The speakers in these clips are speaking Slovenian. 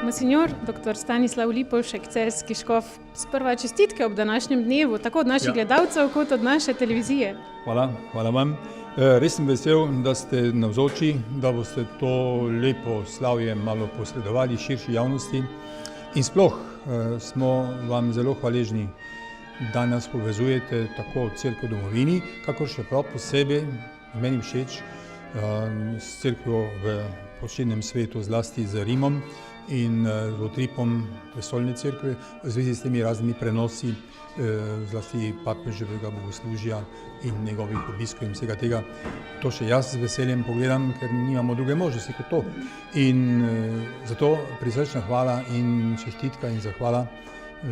Monsignor dr. Stanislav Lipovšek, celjski škof, sprva čestitke ob današnjem dnevu, tako od naših gledalcev kot od naše televizije. Hvala vam. Res sem vesel, da ste navzoči, da boste to lepo slavje malo posredovali širši javnosti. In sploh smo vam zelo hvaležni, da nas povezujete tako Cerkev v domovini, kakor še prav posebej, meni všeč, s Cerkvijo v poslednjem svetu, zlasti z Rimom in z utripom Prestolne cerkve, v zvezi s temi raznimi prenosi, zlasti papeževega bogoslužja in njegovih obiskov in vsega tega. To še jaz z veseljem pogledam, ker nimamo druge možnosti kot to. In zato prisrčna hvala in čestitka in zahvala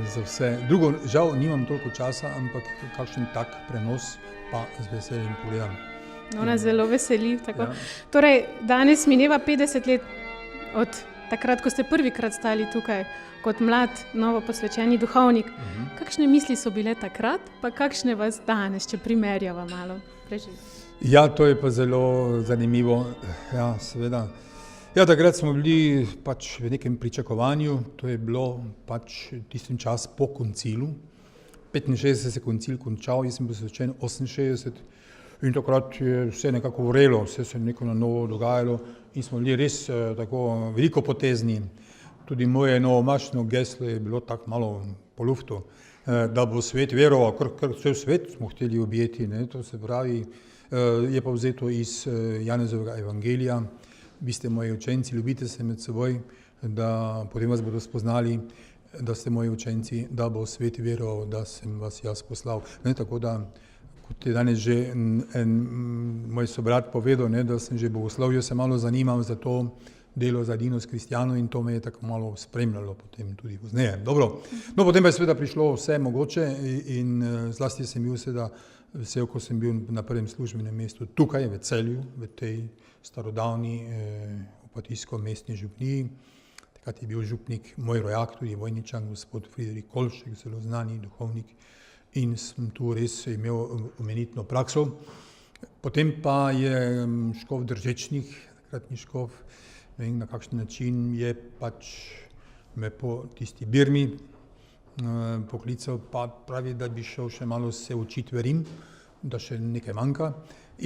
za vse. Drugo, žal nimam toliko časa, ampak kakšen tak prenos pa z veseljem pogledam. Nas zelo veseli. Tako. Ja. Torej, danes mineva 50 let od takrat, ko ste prvikrat stali tukaj kot mlad, novo posvečeni duhovnik. Kakšne misli so bile takrat, pa kakšne vas danes, če primerjava malo? Ja, to je pa zelo zanimivo. Ja, seveda. Ja, takrat smo bili pač v nekem pričakovanju, to je bilo pač tistim čas po koncilu. 65 se koncil končal, jaz sem posvečen 68. In takrat je vse nekako vrelo, vse se neko na novo dogajalo in smo bili res tako veliko potezni. Tudi moje novomašno geslo je bilo tako malo po luftu, da bo svet veroval, kar vse svet smo hteli objeti. Ne? To se pravi, je pa vzeto iz Janezovega evangelija. Vi ste moji učenci, ljubite se med seboj, da potem vas bodo spoznali, da ste moji učenci, da bo svet veroval, da sem vas jaz poslal. Ne? Tako da, kot je danes že moj sobrat povedal, ne, da sem že bogoslovju se malo zanimal za to delo za edinost kristjanov in to me je tako malo spremljalo potem tudi pozneje. Dobro, no potem pa je seveda prišlo vse mogoče in zlasti sem bil seveda vesel, ko sem bil na prvem službenem mestu tukaj v Celju, v tej starodavni opatijsko-mestni župniji. Takrat je bil župnik moj rojak, tudi vojničan, gospod Friderik Kolšek, zelo znani duhovnik. In sem tu res imel omenitno prakso. Potem pa je škof Držečnik, takratni škof, ne vem na kakšen način je pač me po tisti Birmi poklical, pa pravi, da bi šel še malo se učiti v Rim, da še nekaj manjka.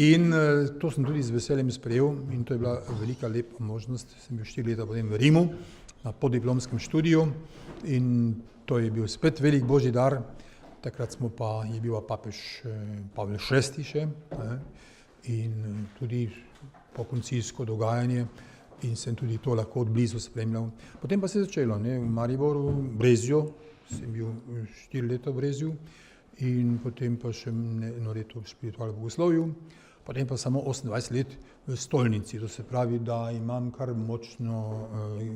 In to sem tudi z veseljem sprejel in to je bila velika lepa možnost. Sem bil 4 leta potem v Rimu na podiplomskem študiju in to je bil spet velik božji dar. Takrat je bil papež Pavel VI še in tudi pokoncilsko dogajanje in sem tudi to lahko od blizu spremljal. Potem pa se je začelo v Mariboru, Brezju, sem bil 4 leta v Brezju in potem pa še eno leto v spiritualnem bogoslovju, potem pa samo 28 let v stolnici, to se pravi, da imam kar močno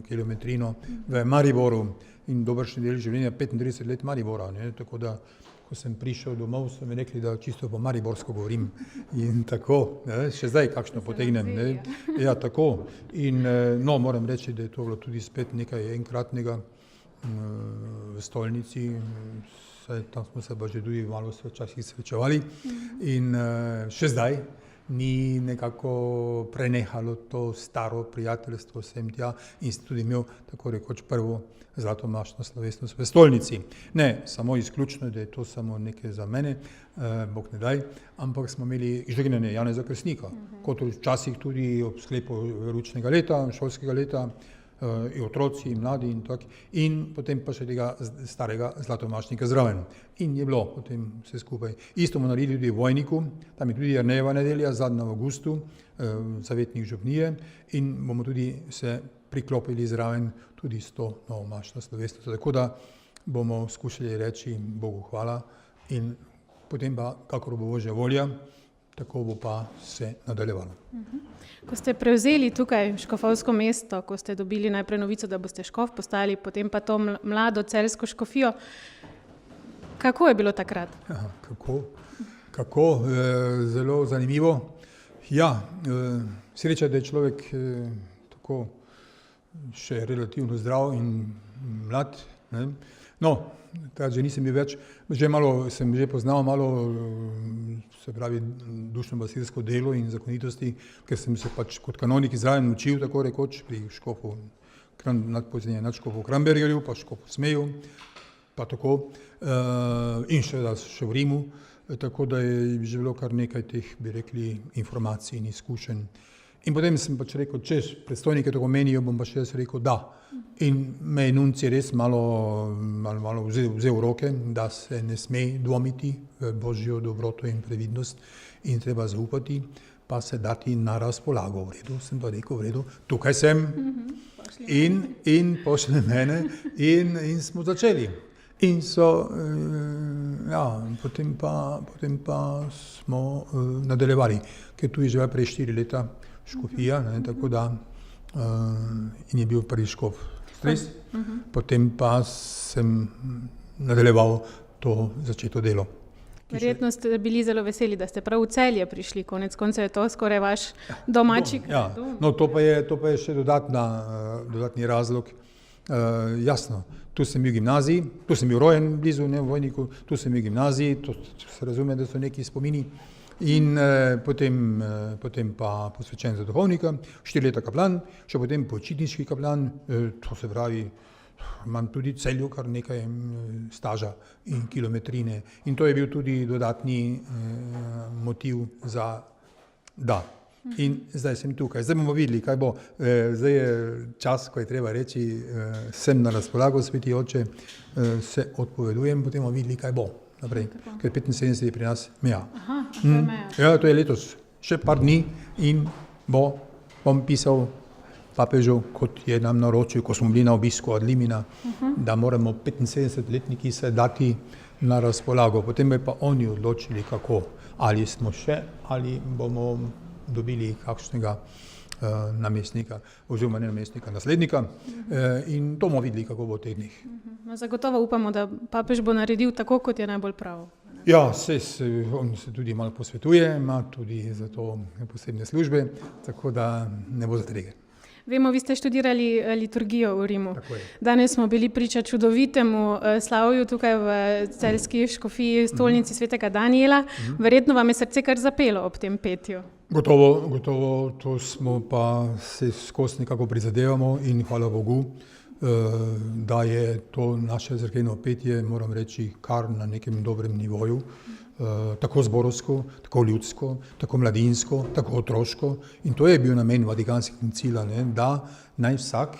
kilometrino v Mariboru in dobršni del življenja 35 let Maribora, ne? Tako da, ko sem prišel domov, so mi rekli, da čisto po mariborsko govorim in tako, ne? Še zdaj kakšno potegnem, ne? Ja, tako. In no, moram reči, da je to bilo tudi spet nekaj enkratnega v stolnici, tam smo se pa že tudi malo včasih srečevali in še zdaj ni nekako prenehalo to staro prijateljstvo sem tja in sem tudi imel tako rekoč prvo zlatomašno slovesnost v stolnici. Ne samo izključno, da je to samo nekaj za mene, Bog ne daj, ampak smo imeli žegnanje Janeza Krstnika, kot včasih tudi ob sklepu veroučnega leta, šolskega leta, in otroci, in mladi in tako, in potem pa še tega starega zlatomašnika zraven. In je bilo potem vse skupaj. Isto bomo naredili tudi v Vojniku, tam je tudi Jernejeva nedelja, zadnja v avgustu, zavetnik župnije in bomo tudi se priklopili zraven tudi s to novomašno slovesnostjo. Tako da bomo skušali reči Bogu hvala in potem pa, kakor bo Božja volja, tako bo pa se nadaljevalo. Ko ste prevzeli tukaj škofovsko mesto, ko ste dobili najprej novico, da boste škof postali, potem pa to mlado celjsko škofijo, kako je bilo takrat? Aha, kako? Zelo zanimivo. Ja, sreča, da je človek tako še relativno zdrav in mlad, ne? No, takrat že nisem bil več, sem že poznal malo, se pravi, dušno-basilsko delo in zakonitosti, ker sem se pač kot kanonik zraven učil, tako rekoč, pri škofu pozneje nadškofu Krambergerju, pa škofu Smeju, pa tako, in še v Rimu, tako da je že bilo kar nekaj teh, bi rekli, informacij in izkušenj. In potem sem pač rekel, če predstojniki tako menijo, bom pa še jaz rekel da. In me je nuncij res malo vzel v roke, da se ne sme dvomiti v Božjo dobroto in previdnost in treba zaupati, pa se dati na razpolago. V redu, sem pa rekel, v redu, tukaj sem in pošle mene in smo začeli. In so, potem pa smo nadaljevali, ker tu je že prej 4 leta škofija, tako da in je bil prvi škof Stres, potem pa sem nadaljeval to začeto delo. Verjetno ste bili zelo veseli, da ste prav v Celje prišli, konec koncev je to skoraj vaš domači kraj. No, to pa je še dodatni razlog. Jasno, tu sem bil v gimnaziji, tu sem bil rojen blizu, ne v Vojniku, tu sem bil v gimnaziji, to se razume, da so neki spomini. In potem pa posvečen za duhovnika, 4 leta kaplan, še potem počitniški kaplan, to se pravi, imam tudi Celju kar nekaj staža in kilometrine. In to je bil tudi dodatni motiv za da. In zdaj sem tukaj. Zdaj bomo videli, kaj bo. Zdaj je čas, ko je treba reči, sem na razpolago, sveti oče, se odpovedujem, potem bomo videli, kaj bo naprej. Ker 75 je pri nas meja. Ja, to je letos. Še par dni in bom pisal papežu, kot je nam naročil, ko smo bili na obisku od Limina, da moramo 75-letniki se dati na razpolago. Potem bi pa oni odločili, kako. Ali smo še, ali bomo dobili kakšnega namestnika, oziroma ne namestnika, naslednika, in to bomo videli, kako bo v teh dneh. No, zagotovo upamo, da papež bo naredil tako, kot je najbolj prav. Ja, on se tudi malo posvetuje, ima tudi za to posebne službe, tako da ne bo zatrege. Vemo, vi ste študirali liturgijo v Rimu. Danes smo bili priča čudovitemu slavju tukaj v celjski škofiji, stolnici svetega Danijela. Verjetno vam je srce kar zapelo ob tem petju. Gotovo, to smo pa se skozi nekako prizadevamo in hvala Bogu, da je to naše cerkveno petje, moram reči, kar na nekem dobrem nivoju, tako zborovsko, tako ljudsko, tako mladinsko, tako otroško. In to je bil namen Vatikanskega koncila, da naj vsak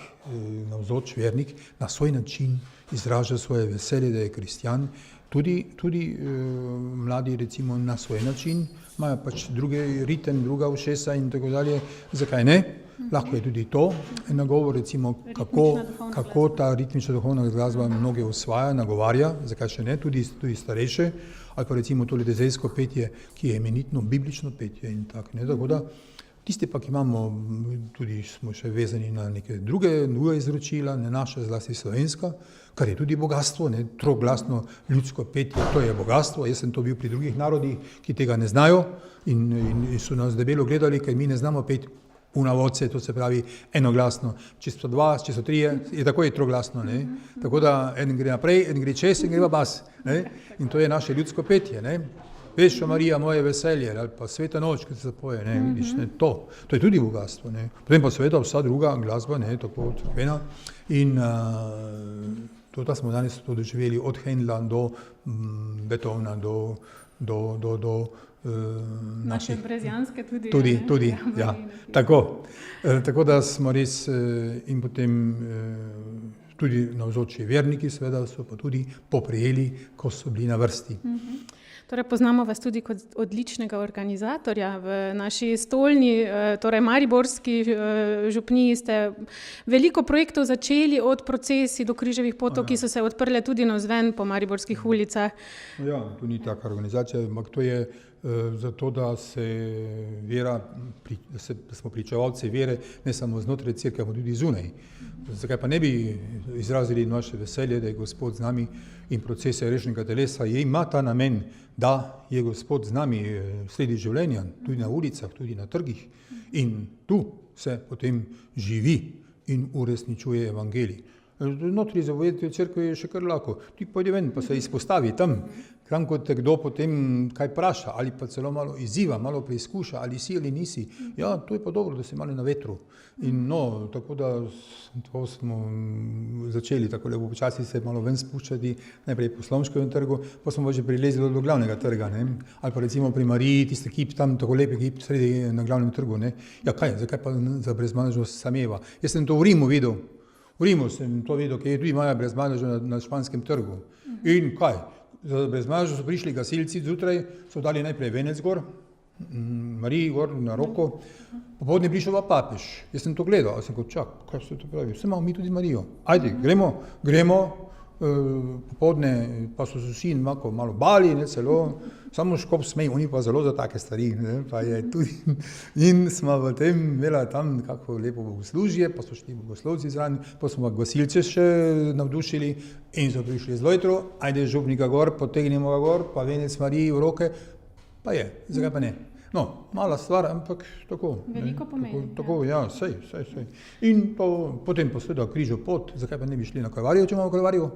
navzoč vernik na svoj način izraža svoje veselje, da je kristjan. Tudi mladi recimo na svoj način, imajo pač drugi ritem, druga ušesa in tako dalje. Zakaj ne? Lahko je tudi to nagovor, recimo, kako ta ritmična duhovna glasba mnoge osvaja, nagovarja, zakaj še ne, tudi starejše, ali pa recimo tole dezejsko petje, ki je imenitno biblično petje in tako, ne, tako da tisti pa, ki imamo, tudi smo še vezani na neke druga izročila, ne naša, zlasti slovenska, kar je tudi bogatstvo, ne, troglasno ljudsko petje, to je bogatstvo. Jaz sem to bil pri drugih narodih, ki tega ne znajo in so nas debelo gledali, ker mi ne znamo peti unavoce, to se pravi enoglasno. Če so 2, če so 3, je takoj troglasno, ne. Tako da en gre naprej, en gre čez, en gre pa bas, ne. In to je naše ljudsko petje, ne. Veščo Marija, moje veselje, ali pa Sveta noč, ki se zapoje, ne, vidiš, ne, to je tudi bogatstvo, ne. Potem pa seveda vsa druga glasba, ne, tako cerkvena in to smo danes to doživeli od Händla do Beethovena, do naše brezjanske tudi, ja, tako da smo res in potem tudi navzoči verniki seveda so pa tudi poprijeli, ko so bili na vrsti. Torej, poznamo vas tudi kot odličnega organizatorja v naši stolni, torej mariborski župniji ste veliko projektov začeli od procesij do križevih potov, ki so se odprle tudi navzven po mariborskih ulicah. Ja, to ni taka organizacija, ampak to je zato, da se vera, da smo pričevalci vere, ne samo znotraj cerkve, ampak tudi zunaj. Zakaj pa ne bi izrazili naše veselje, da je Gospod z nami in procesija rešnega telesa ima ta namen, da je Gospod z nami sredi življenja, tudi na ulicah, tudi na trgih in tu se potem živi in uresničuje evangelij. Notri zavedati v cerkvi je še kar lahko. Ti pojdi ven, pa se izpostavi tam, Tam, ko te kdo potem kaj praša ali pa celo malo izziva, malo preizkuša, ali si ali nisi, ja, to je pa dobro, da si malo na vetru. In no, tako da to smo začeli tako lepo počasi se malo ven spuščati, najprej po Slomškovem trgu, pa smo pa že prilezli do glavnega trga, ne? Ali pa recimo pri Mariji, tisti kip, tam tako lepi kip sredi na glavnem trgu, ne? Ja, zakaj pa za brezmadežnost sameva? Jaz sem to v Rimu videl. V Rimu sem to videl, ki je tudi imajo brezmadežo na Španskem trgu. In kaj? Za brezmadežo so prišli gasilci zjutraj, so dali najprej venec gor, Mariji gor na roko, popoldne prišel pa papež. Jaz sem to gledal, sem kot čak, kaj se to pravi, vse imamo mi tudi Marijo. Ajde, gremo, popoldne pa so se vsi malo bali, ne, celo, samo škop smej, oni pa zelo za take stvari, ne, pa je tudi, in smo v tem imela tam kako lepo bogoslužje, pa so šli bogoslovci zraven, pa smo pa gasilce še navdušili in so prišli z lojtro, ajde župnika gor, potegnemo ga gor, pa venec Mariji v roke, pa je, zakaj pa ne. No, mala stvar, ampak tako. Veliko pomeni. Tako, ja, sej. In potem pa seveda križo pot, zakaj pa ne bi šli na Kalvarijo, če imamo Kalvarijo?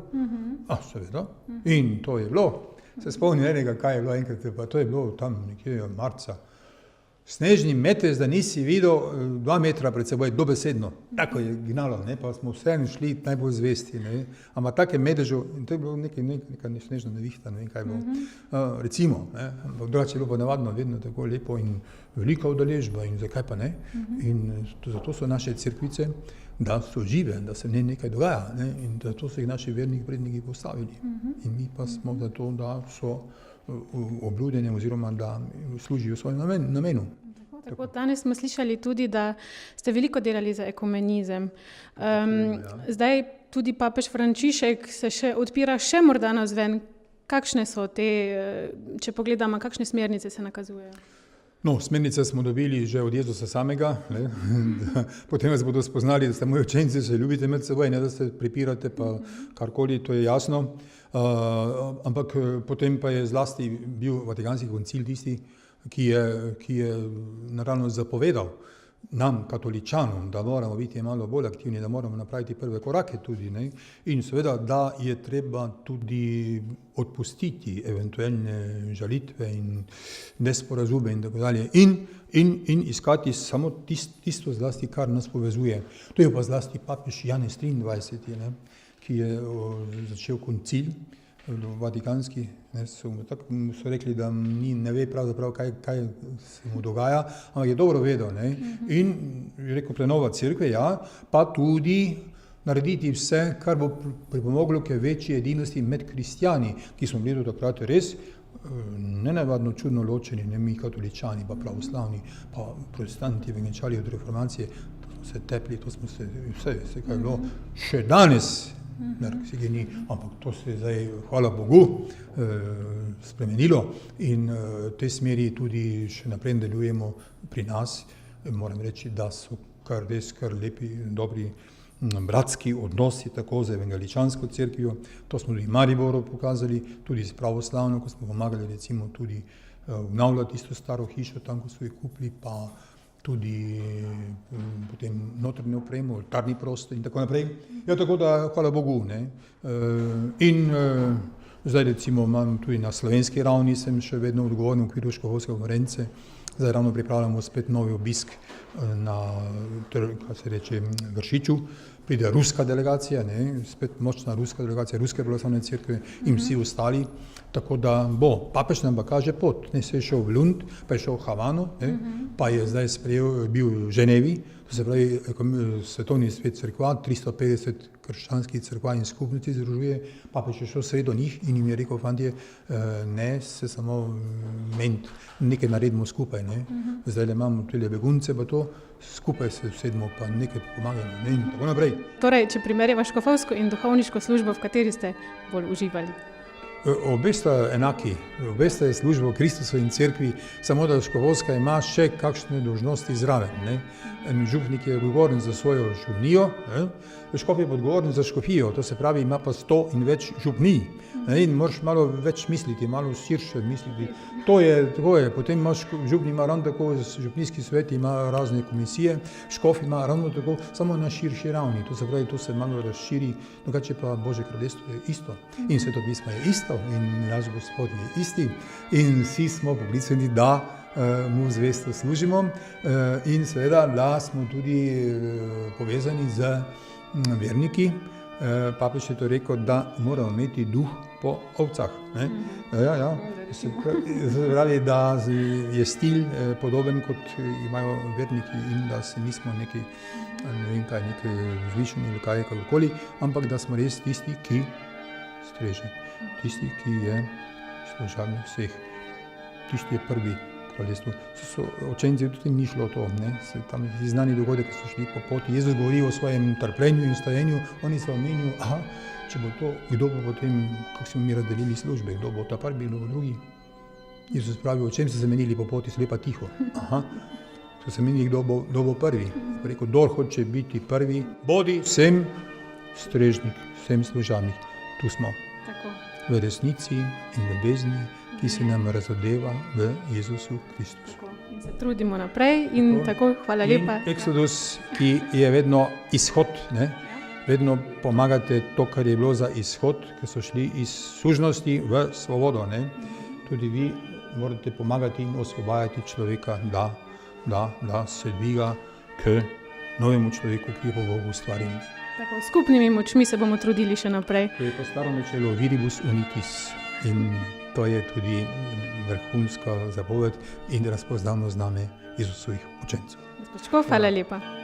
Seveda. In to je bilo. Se spomnim enega, kaj je bilo enkrat, pa to je bilo tam nekje marca. Snežni metec, da nisi videl 2 metra pred seboj, dobesedno. Tako je gnalo, ne, pa smo vseeno šli najbolj zvesti, ne. Ampak take medežo, in to je bilo neka snežna nevihta, ne vem kaj je bilo. Recimo, ne, ampak drugače je bilo pa navadno, vedno tako lepo in velika udeležba in zakaj pa ne. In zato so naše cerkvice, da so žive, da se v njej nekaj dogaja, ne, in zato so jih naši verni predniki postavili. In mi pa smo zato, da so obljudene oziroma da služijo svojemu namenu. Tako, danes smo slišali tudi, da ste veliko delali za ekumenizem. Zdaj tudi papež Frančišek se še odpira še morda navzven. Kakšne so te, če pogledamo, kakšne smernice se nakazujejo? No, smernice smo dobili že od Jezusa samega, ne? Potem vas bodo spoznali, da ste moji učenci, se ljubite med seboj, ne da se prepirate, pa karkoli, to je jasno. Ampak potem pa je zlasti bil Vatikanski koncil tisti, ki je naravno zapovedal nam, katoličanom, da moramo biti malo bolj aktivni, da moramo napraviti prve korake tudi, ne? In seveda, da je treba tudi odpustiti eventualne žalitve in nesporazume in tako dalje. In iskati samo tisto zlasti, kar nas povezuje. To je pa zlasti papež Janez 23, ne? Ki je začel koncil vatikanski, ne, so rekli, da ne ve pravzaprav, kaj se mu dogaja, ampak je dobro vedel, ne. In je rekel, prenova cerkve, ja, pa tudi narediti vse, kar bo pripomoglo k večji edinosti med kristjani, ki smo bili do takrat res nenavadno čudno ločeni, ne, mi katoličani, pa pravoslavni, pa protestanti, evangelikali od reformacije, to smo se tepli, to smo se vse kaj je bilo, še danes, ampak to se je zdaj, hvala Bogu, spremenilo in v tej smeri tudi še naprej delujemo pri nas. Moram reči, da so kar lepi, dobri bratski odnosi tako z evangeličansko cerkvijo. To smo tudi v Mariboru pokazali, tudi s pravoslavno, ko smo pomagali recimo tudi obnavljati tisto staro hišo, tam ko so jih kupili, pa tudi potem notranje opremo, oltarni prostor in tako naprej. Ja, tako da, hvala Bogu, ne. In zdaj recimo imam tudi na slovenski ravni, sem še vedno odgovoren v okviru škofovske konference. Zdaj ravno pripravljamo spet novi obisk na, kaj se reče, Vršiču. Pride ruska delegacija, ne, spet močna ruska delegacija, ruske pravoslavne cerkve in vsi ostali. Tako da bo, papež nam pa kaže pot, ne, se je šel v Lund, pa je šel v Havano, ne, pa je zdaj bil v Ženevi, to se pravi svetovni svet cerkva, 350 krščanskih cerkva in skupnosti združuje, papež je šel sredo njih in jim je rekel, fantje, ne se samo ment, nekaj naredimo skupaj, ne, zdaj imamo tudi begunce, pa to, skupaj se vsedimo, pa nekaj pomagamo, ne, in tako naprej. Torej, če primerjava škofovsko in duhovniško službo, v kateri ste bolj uživali? Obe sta enaki, obe sta službo Kristusu in cerkvi, samo da škofovska ima še kakšne dolžnosti zraven, ne. En župnik je odgovoren za svojo župnijo, ne, škof je odgovoren za škofijo, to se pravi, ima pa 100 in več župnij, ne, in moraš malo več misliti, malo širše misliti. To je, potem imaš, župnik ima ravno tako, župnijski svet ima razne komisije, škof ima ravno tako, samo na širši ravni, to se pravi, to se malo razširi, drugače pa Božje kraljestvo je isto in Sveto pismo je isto. isto in naš Gospod je isti in vsi smo poklicani, da mu zvesto služimo in seveda, da smo tudi povezani z verniki. Papež je to rekel, da moramo imeti duh po ovcah. Ne? Ja. Se pravi, da je stil podoben, kot imajo verniki in da se nismo neki, ne vem kaj, neki vzvišeni ali kaj, kakorkoli, ampak da smo res tisti, ki streže, tisti, ki je služabnik vseh, tisti je prvi kraljestvu. Učenci tudi ni šlo to, ne? Tam je znani dogodek, ko so šli po poti. Jezus govori o svojem trpljenju in stajenju, oni so omenili, če bo to, kdo bo potem, kako smo mi razdelili službe, kdo bo ta prvi, kdo bo drugi. Jezus pravi, o čem so se menili po poti, so lepa tiho. So se menili, kdo bo prvi. Rekel, kdor hoče biti prvi, bodi vsem strežnik, vsem služabnik. Tu smo. Tako. V resnici in ljubezni, ki se nam razodeva v Jezusu Kristusu. In se trudimo naprej in tako, hvala lepa. In Exodus, ki je vedno izhod, ne? Vedno pomagate to, kar je bilo za izhod, ker so šli iz sužnosti v svobodo. Ne? Tudi vi morate pomagati in osvobajati človeka, da se dviga k novemu človeku, ki je po Bogu ustvarjen. Tako, s skupnimi močmi se bomo trudili še naprej. To je po staro načelo viribus unitis in to je tudi vrhunska zapoved in razpoznavno zname Jezusovih učencev. Gospod Škof, hvala lepa.